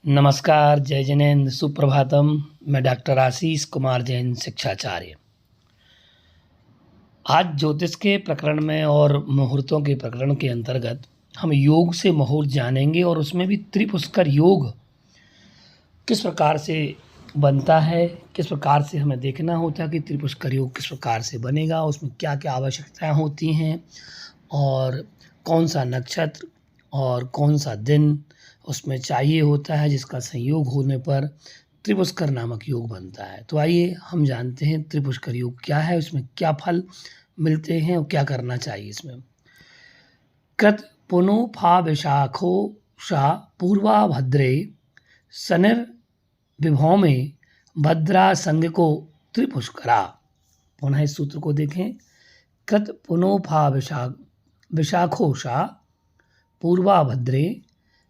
नमस्कार, जय जिनेन्द्र, सुप्रभातम। मैं डॉक्टर आशीष कुमार जैन, शिक्षाचार्य। आज ज्योतिष के प्रकरण में और मुहूर्तों के प्रकरण के अंतर्गत हम योग से मुहूर्त जानेंगे और उसमें भी त्रिपुष्कर योग किस प्रकार से बनता है, किस प्रकार से हमें देखना होता है कि त्रिपुष्कर योग किस प्रकार से बनेगा, उसमें क्या क्या आवश्यकताएं होती हैं और कौन सा नक्षत्र और कौन सा दिन उसमें चाहिए होता है जिसका संयोग होने पर त्रिपुष्कर नामक योग बनता है। तो आइए हम जानते हैं त्रिपुष्कर योग क्या है, उसमें क्या फल मिलते हैं और क्या करना चाहिए इसमें। कृत पुनो फा विशाखो शा पूर्वा भद्रे शनिर विभौमे भद्रा संग को त्रिपुष्करा। पुनः इस सूत्र को देखें। कृत पुनो फा विशाखो शा पूर्वा भद्रे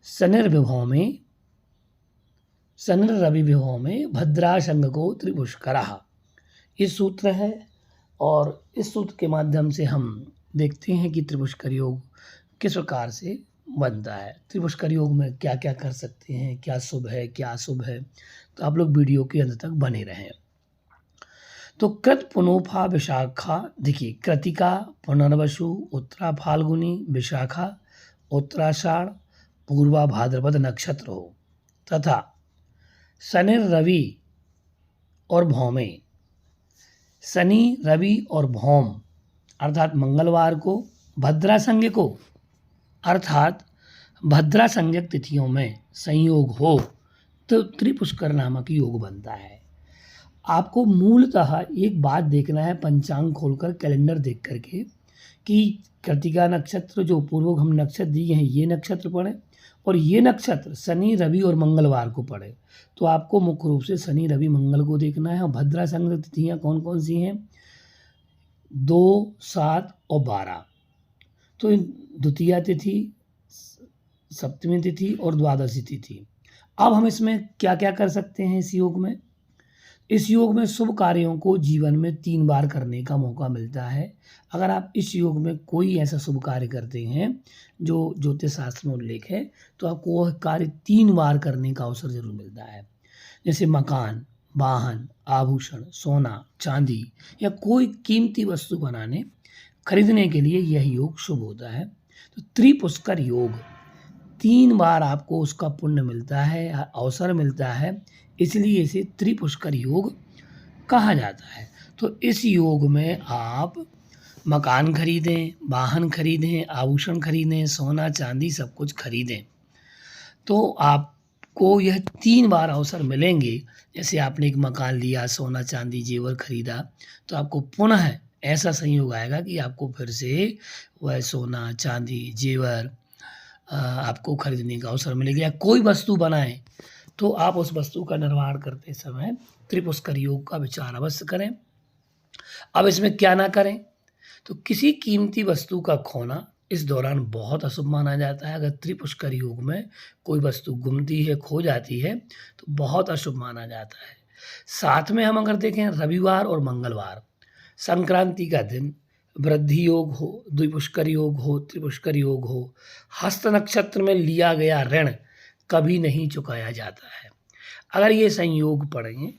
शनिर्विभौ में रवि विभौ में भद्रा संग को त्रिपुष्करा। ये सूत्र है और इस सूत्र के माध्यम से हम देखते हैं कि त्रिपुष्कर योग किस प्रकार से बनता है। त्रिपुष्कर योग में क्या क्या कर सकते हैं, क्या शुभ है क्या अशुभ है, तो आप लोग वीडियो के अंत तक बने रहें। तो कृत पुनोफा विशाखा, देखिए कृतिका, पुनर्वसु, उत्तरा फाल्गुनी, विशाखा, उत्तराषाढ़, पूर्वा भाद्रपद नक्षत्र हो तथा शनि रवि और भौमे, शनि रवि और भौम अर्थात मंगलवार को, भद्रा संज्ञ को अर्थात भद्रा संज्ञक तिथियों में संयोग हो तो त्रिपुष्कर नामक योग बनता है। आपको मूलतः एक बात देखना है पंचांग खोलकर, कैलेंडर देख करके कि कृतिका नक्षत्र जो पूर्व हम नक्षत्र दिए हैं ये नक्षत्र पड़े और ये नक्षत्र शनि रवि और मंगलवार को पड़े। तो आपको मुख्य रूप से शनि रवि मंगल को देखना है। और भद्रा संज्ञक तिथियाँ कौन कौन सी हैं? 2, 7 और 12। तो द्वितीया तिथि, सप्तमी तिथि और द्वादशी तिथि। अब हम इसमें क्या क्या कर सकते हैं इस योग में? इस योग में शुभ कार्यों को जीवन में 3 बार करने का मौका मिलता है। अगर आप इस योग में कोई ऐसा शुभ कार्य करते हैं जो ज्योतिष शास्त्र में उल्लेख है तो आपको वह कार्य 3 बार करने का अवसर जरूर मिलता है। जैसे मकान, वाहन, आभूषण, सोना, चांदी या कोई कीमती वस्तु बनाने खरीदने के लिए यह योग शुभ होता है। तो त्रिपुष्कर योग 3 बार आपको उसका पुण्य मिलता है, अवसर मिलता है, इसलिए इसे त्रिपुष्कर योग कहा जाता है। तो इस योग में आप मकान खरीदें, वाहन खरीदें, आभूषण खरीदें, सोना चांदी सब कुछ खरीदें तो आपको यह 3 बार अवसर मिलेंगे। जैसे आपने एक मकान लिया, सोना चांदी जेवर खरीदा तो आपको पुनः ऐसा संयोग आएगा कि आपको फिर से वह सोना चांदी जेवर आपको खरीदने का अवसर मिलेगा। या कोई वस्तु बनाएं तो आप उस वस्तु का निर्माण करते समय त्रिपुष्कर योग का विचार अवश्य करें। अब इसमें क्या ना करें, तो किसी कीमती वस्तु का खोना इस दौरान बहुत अशुभ माना जाता है। अगर त्रिपुष्कर योग में कोई वस्तु गुमती है, खो जाती है तो बहुत अशुभ माना जाता है। साथ में हम अगर देखें रविवार और मंगलवार, संक्रांति का दिन, वृद्धि योग हो, द्विपुष्कर योग हो, त्रिपुष्कर योग हो, हस्त नक्षत्र में लिया गया ऋण कभी नहीं चुकाया जाता है। अगर ये संयोग पड़े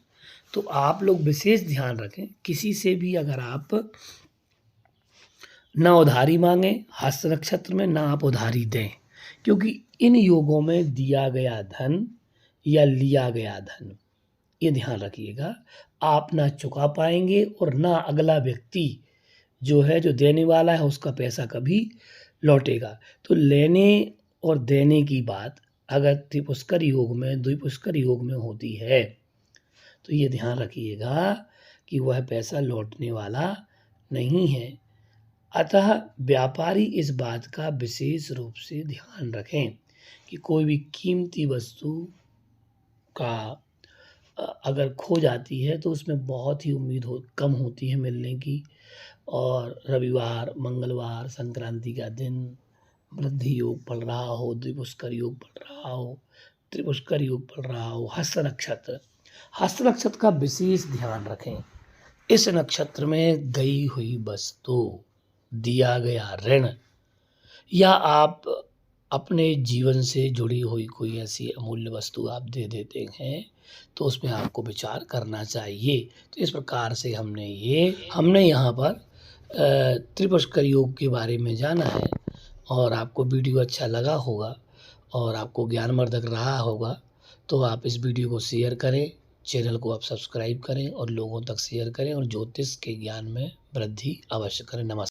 तो आप लोग विशेष ध्यान रखें, किसी से भी अगर आप ना उधारी मांगें हस्त नक्षत्र में, ना आप उधारी दें, क्योंकि इन योगों में दिया गया धन या लिया गया धन, ये ध्यान रखिएगा, आप ना चुका पाएंगे और ना अगला व्यक्ति जो है, जो देने वाला है, उसका पैसा कभी लौटेगा। तो लेने और देने की बात अगर त्रिपुष्कर योग में, द्विपुष्कर योग में होती है तो ये ध्यान रखिएगा कि वह पैसा लौटने वाला नहीं है। अतः व्यापारी इस बात का विशेष रूप से ध्यान रखें कि कोई भी कीमती वस्तु का अगर खो जाती है तो उसमें बहुत ही उम्मीद कम होती है मिलने की। और रविवार, मंगलवार, संक्रांति का दिन, वृद्धि योग पड़ रहा हो, द्विपुष्कर योग पड़ रहा हो, त्रिपुष्कर योग पड़ रहा हो, हस्त नक्षत्र का विशेष ध्यान रखें। इस नक्षत्र में गई हुई वस्तु, दिया गया ऋण या आप अपने जीवन से जुड़ी हुई कोई ऐसी अमूल्य वस्तु आप दे देते हैं तो उसमें आपको विचार करना चाहिए। तो इस प्रकार से हमने यहाँ पर त्रिपुष्कर योग के बारे में जाना है और आपको वीडियो अच्छा लगा होगा और आपको ज्ञानवर्धक रहा होगा तो आप इस वीडियो को शेयर करें, चैनल को आप सब्सक्राइब करें और लोगों तक शेयर करें और ज्योतिष के ज्ञान में वृद्धि अवश्य करें। नमस्कार।